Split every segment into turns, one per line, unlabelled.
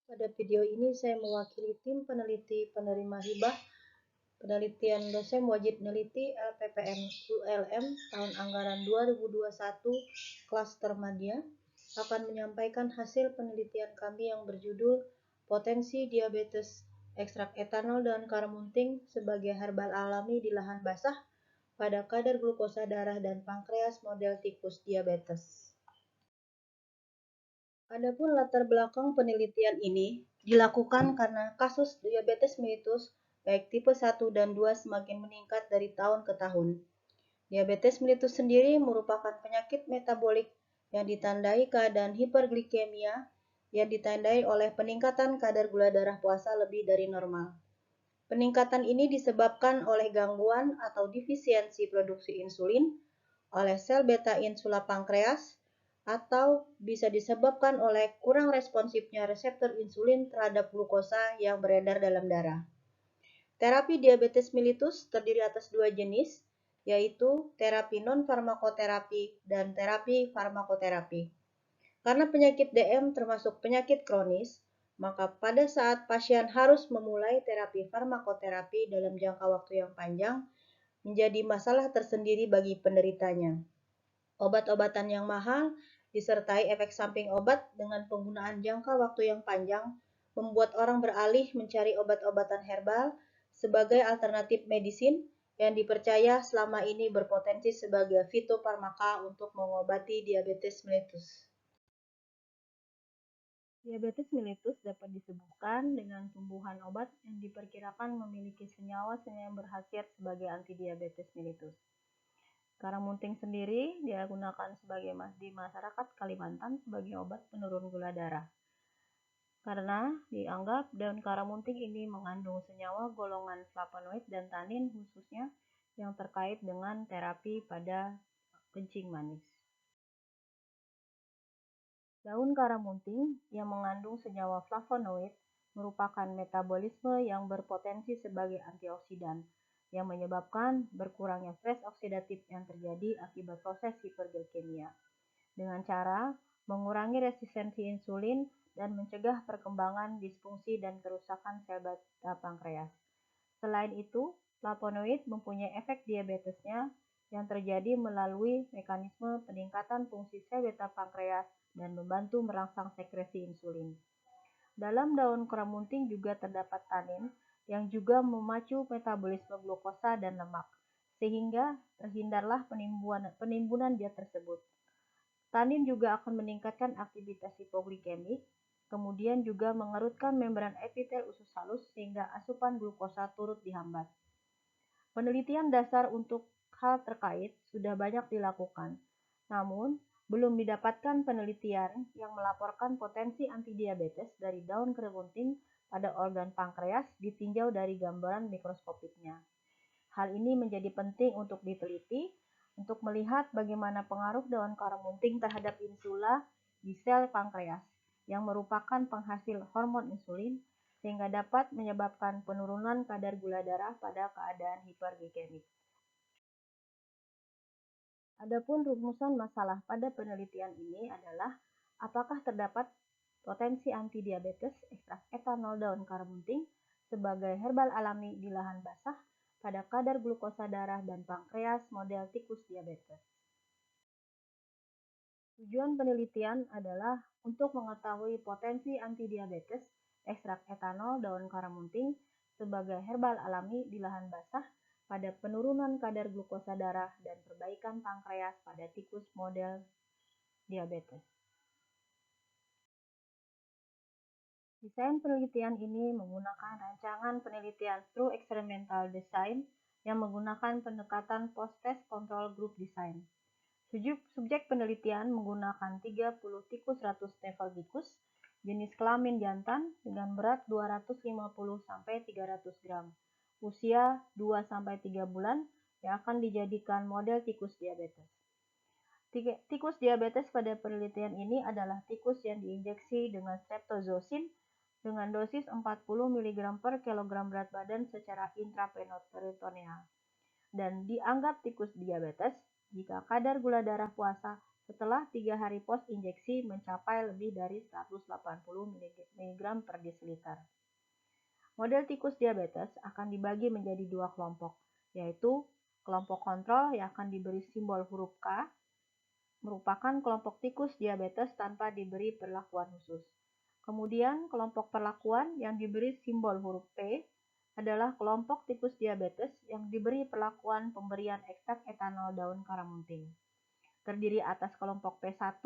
Pada video ini saya mewakili tim peneliti penerima hibah penelitian dosen wajib neliti LPPM ULM tahun anggaran 2021 klaster Madya akan menyampaikan hasil penelitian kami yang berjudul Potensi Diabetes Ekstrak Etanol dan Karamunting sebagai Herbal Alami di Lahan Basah pada kadar glukosa darah dan pankreas model tikus diabetes. Adapun latar belakang penelitian ini dilakukan karena kasus diabetes mellitus baik tipe 1 dan 2 semakin meningkat dari tahun ke tahun. Diabetes mellitus sendiri merupakan penyakit metabolik yang ditandai keadaan hiperglikemia yang ditandai oleh peningkatan kadar gula darah puasa lebih dari normal. Peningkatan ini disebabkan oleh gangguan atau defisiensi produksi insulin oleh sel beta insula pankreas atau bisa disebabkan oleh kurang responsifnya reseptor insulin terhadap glukosa yang beredar dalam darah. Terapi diabetes mellitus terdiri atas dua jenis, yaitu terapi non-farmakoterapi dan terapi farmakoterapi. Karena penyakit DM termasuk penyakit kronis, maka pada saat pasien harus memulai terapi farmakoterapi dalam jangka waktu yang panjang, menjadi masalah tersendiri bagi penderitanya. Obat-obatan yang mahal disertai efek samping obat dengan penggunaan jangka waktu yang panjang membuat orang beralih mencari obat-obatan herbal sebagai alternatif medisin yang dipercaya selama ini berpotensi sebagai fitofarmaka untuk mengobati diabetes mellitus. Diabetes mellitus dapat disembuhkan dengan tumbuhan obat yang diperkirakan memiliki senyawa-senyawa yang berkhasiat sebagai antidiabetes mellitus. Karamunting sendiri digunakan sebagai di masyarakat Kalimantan sebagai obat penurun gula darah. Karena dianggap daun karamunting ini mengandung senyawa golongan flavonoid dan tanin khususnya yang terkait dengan terapi pada kencing manis. Daun karamunting yang mengandung senyawa flavonoid merupakan metabolisme yang berpotensi sebagai antioksidan yang menyebabkan berkurangnya stres oksidatif yang terjadi akibat proses hiperglikemia dengan cara mengurangi resistensi insulin dan mencegah perkembangan disfungsi dan kerusakan sel beta pankreas. Selain itu, flavonoid mempunyai efek diabetesnya yang terjadi melalui mekanisme peningkatan fungsi sel beta pankreas dan membantu merangsang sekresi insulin. Dalam daun karamunting juga terdapat tanin yang juga memacu metabolisme glukosa dan lemak, sehingga terhindarlah penimbunan zat tersebut. Tanin juga akan meningkatkan aktivitas hipoglikemik, kemudian juga mengerutkan membran epitel usus halus sehingga asupan glukosa turut dihambat. Penelitian dasar untuk hal terkait sudah banyak dilakukan, namun belum didapatkan penelitian yang melaporkan potensi antidiabetes dari daun karamunting pada organ pankreas ditinjau dari gambaran mikroskopiknya. Hal ini menjadi penting untuk diteliti untuk melihat bagaimana pengaruh daun karamunting terhadap insula di sel pankreas yang merupakan penghasil hormon insulin sehingga dapat menyebabkan penurunan kadar gula darah pada keadaan hiperglikemik. Adapun rumusan masalah pada penelitian ini adalah apakah terdapat potensi antidiabetes ekstrak etanol daun karamunting sebagai herbal alami di lahan basah pada kadar glukosa darah dan pankreas model tikus diabetes. Tujuan penelitian adalah untuk mengetahui potensi antidiabetes ekstrak etanol daun karamunting sebagai herbal alami di lahan basah pada penurunan kadar glukosa darah dan perbaikan pankreas pada tikus model diabetes. Desain penelitian ini menggunakan rancangan penelitian True Experimental Design yang menggunakan pendekatan post-test control group design. Subjek penelitian menggunakan 30 tikus ratus Staphylococcus jenis kelamin jantan dengan berat 250-300 gram, usia 2-3 bulan yang akan dijadikan model tikus diabetes. Tikus diabetes pada penelitian ini adalah tikus yang diinjeksi dengan streptozocin dengan dosis 40 mg per kilogram berat badan secara intraperitoneal dan dianggap tikus diabetes jika kadar gula darah puasa setelah 3 hari pos injeksi mencapai lebih dari 180 mg per desiliter. Model tikus diabetes akan dibagi menjadi dua kelompok, yaitu kelompok kontrol yang akan diberi simbol huruf K, merupakan kelompok tikus diabetes tanpa diberi perlakuan khusus. Kemudian, kelompok perlakuan yang diberi simbol huruf P adalah kelompok tikus diabetes yang diberi perlakuan pemberian ekstrak etanol daun karamunting. Terdiri atas kelompok P1,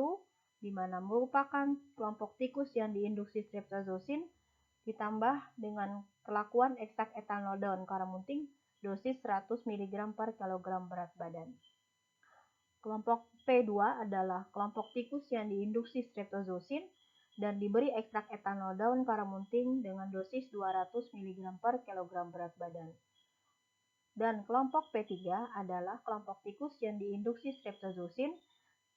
di mana merupakan kelompok tikus yang diinduksi streptozoosin, ditambah dengan perlakuan ekstrak etanol daun karamunting dosis 100 mg per kilogram berat badan. Kelompok P2 adalah kelompok tikus yang diinduksi streptozoosin dan diberi ekstrak etanol daun karamunting dengan dosis 200 mg per kilogram berat badan. Dan kelompok P3 adalah kelompok tikus yang diinduksi streptozoosin,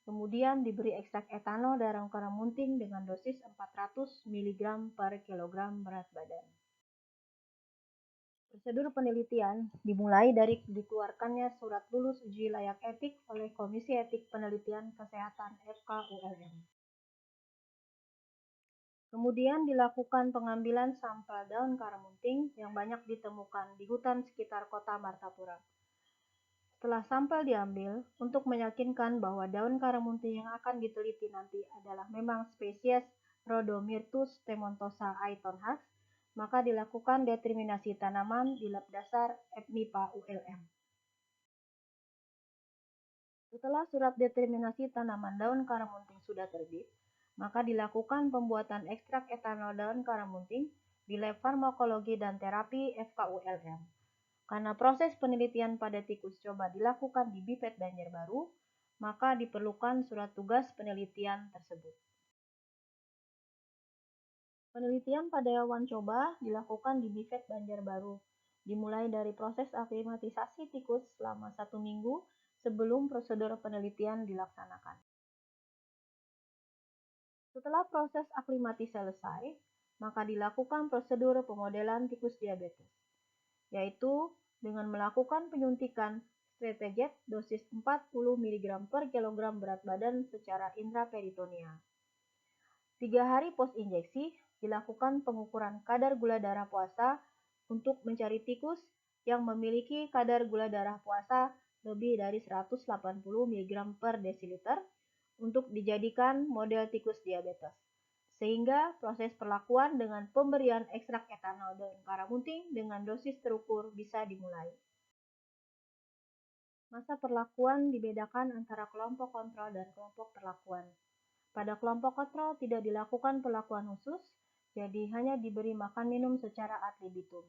kemudian diberi ekstrak etanol daun karamunting dengan dosis 400 mg per kilogram berat badan. Prosedur penelitian dimulai dari dikeluarkannya surat lulus uji layak etik oleh Komisi Etik Penelitian Kesehatan FKULM. Kemudian dilakukan pengambilan sampel daun karamunting yang banyak ditemukan di hutan sekitar kota Martapura. Setelah sampel diambil, untuk meyakinkan bahwa daun karamunting yang akan diteliti nanti adalah memang spesies Rhodomyrtus temontosa aitonhas, maka dilakukan determinasi tanaman di lab dasar FMIPA ULM. Setelah surat determinasi tanaman daun karamunting sudah terbit, maka dilakukan pembuatan ekstrak etanol daun karamunting di lab farmakologi dan terapi FKULM. Karena proses penelitian pada tikus coba dilakukan di Bipet Banjarbaru, maka diperlukan surat tugas penelitian tersebut. Penelitian pada hewan coba dilakukan di Bipet Banjarbaru, dimulai dari proses aklimatisasi tikus selama 1 minggu sebelum prosedur penelitian dilaksanakan. Setelah proses aklimatisasi selesai, maka dilakukan prosedur pemodelan tikus diabetes, yaitu dengan melakukan penyuntikan Streptajet dosis 40 mg per kilogram berat badan secara intraperitoneal. 3 hari pos injeksi dilakukan pengukuran kadar gula darah puasa untuk mencari tikus yang memiliki kadar gula darah puasa lebih dari 180 mg per desiliter untuk dijadikan model tikus diabetes. Sehingga proses perlakuan dengan pemberian ekstrak etanol daun karamunting dengan dosis terukur bisa dimulai. Masa perlakuan dibedakan antara kelompok kontrol dan kelompok perlakuan. Pada kelompok kontrol tidak dilakukan perlakuan khusus, jadi hanya diberi makan minum secara ad libitum.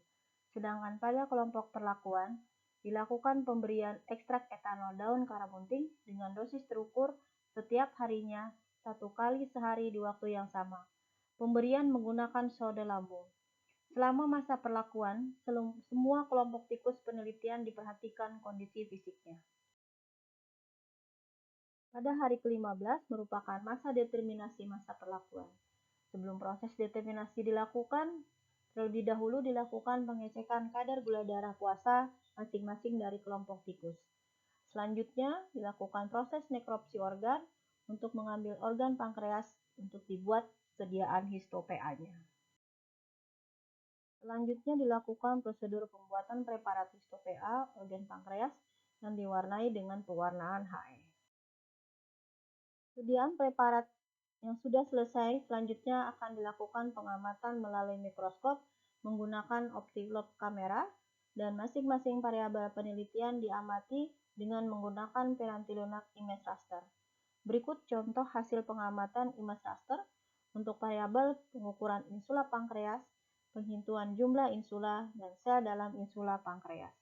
Sedangkan pada kelompok perlakuan, dilakukan pemberian ekstrak etanol daun karamunting dengan dosis terukur setiap harinya 1 kali sehari di waktu yang sama. Pemberian menggunakan soda lambung. Selama masa perlakuan, semua kelompok tikus penelitian diperhatikan kondisi fisiknya. Pada hari ke-15 merupakan masa determinasi masa perlakuan. Sebelum proses determinasi dilakukan, terlebih dahulu dilakukan pengecekan kadar gula darah puasa masing-masing dari kelompok tikus. Selanjutnya, dilakukan proses nekropsi organ untuk mengambil organ pankreas untuk dibuat sediaan histo-PA-nya. Selanjutnya dilakukan prosedur pembuatan preparat histo-PA organ pankreas yang diwarnai dengan pewarnaan He. Sediaan preparat yang sudah selesai selanjutnya akan dilakukan pengamatan melalui mikroskop menggunakan optiloop kamera dan masing-masing variabel penelitian diamati dengan menggunakan perantilunak image raster. Berikut contoh hasil pengamatan image raster untuk variabel pengukuran insula pankreas, penghitungan jumlah insula, dan sel dalam insula pankreas.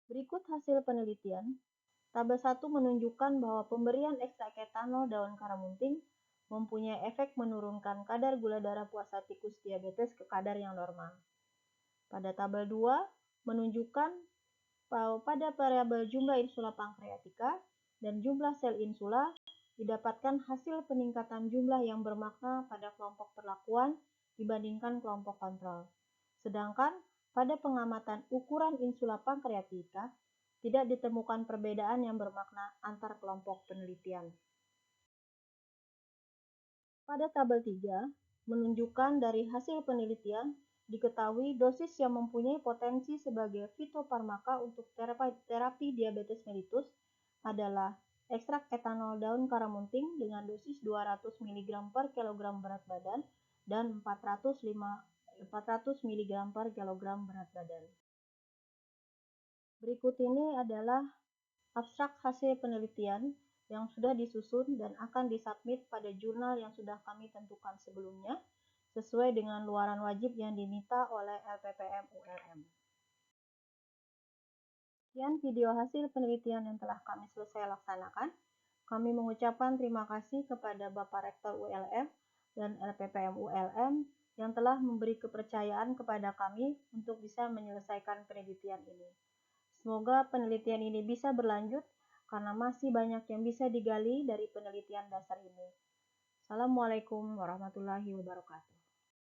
Berikut hasil penelitian. Tabel 1 menunjukkan bahwa pemberian ekstrak etanol daun karamunting mempunyai efek menurunkan kadar gula darah puasa tikus diabetes ke kadar yang normal. Pada tabel 2 menunjukkan bahwa pada variabel jumlah insula pankreatika dan jumlah sel insula didapatkan hasil peningkatan jumlah yang bermakna pada kelompok perlakuan dibandingkan kelompok kontrol. Sedangkan pada pengamatan ukuran insula pankreatika tidak ditemukan perbedaan yang bermakna antar kelompok penelitian. Pada tabel 3, menunjukkan dari hasil penelitian, diketahui dosis yang mempunyai potensi sebagai fitofarmaka untuk terapi diabetes mellitus adalah ekstrak etanol daun karamunting dengan dosis 200 mg per kilogram berat badan dan 400 mg per kilogram berat badan. Berikut ini adalah abstrak hasil penelitian yang sudah disusun dan akan disubmit pada jurnal yang sudah kami tentukan sebelumnya, sesuai dengan luaran wajib yang diminta oleh LPPM ULM. Sekian video hasil penelitian yang telah kami selesai laksanakan. Kami mengucapkan terima kasih kepada Bapak Rektor ULM dan LPPM ULM yang telah memberi kepercayaan kepada kami untuk bisa menyelesaikan penelitian ini. Semoga penelitian ini bisa berlanjut karena masih banyak yang bisa digali dari penelitian dasar ini. Assalamualaikum warahmatullahi wabarakatuh.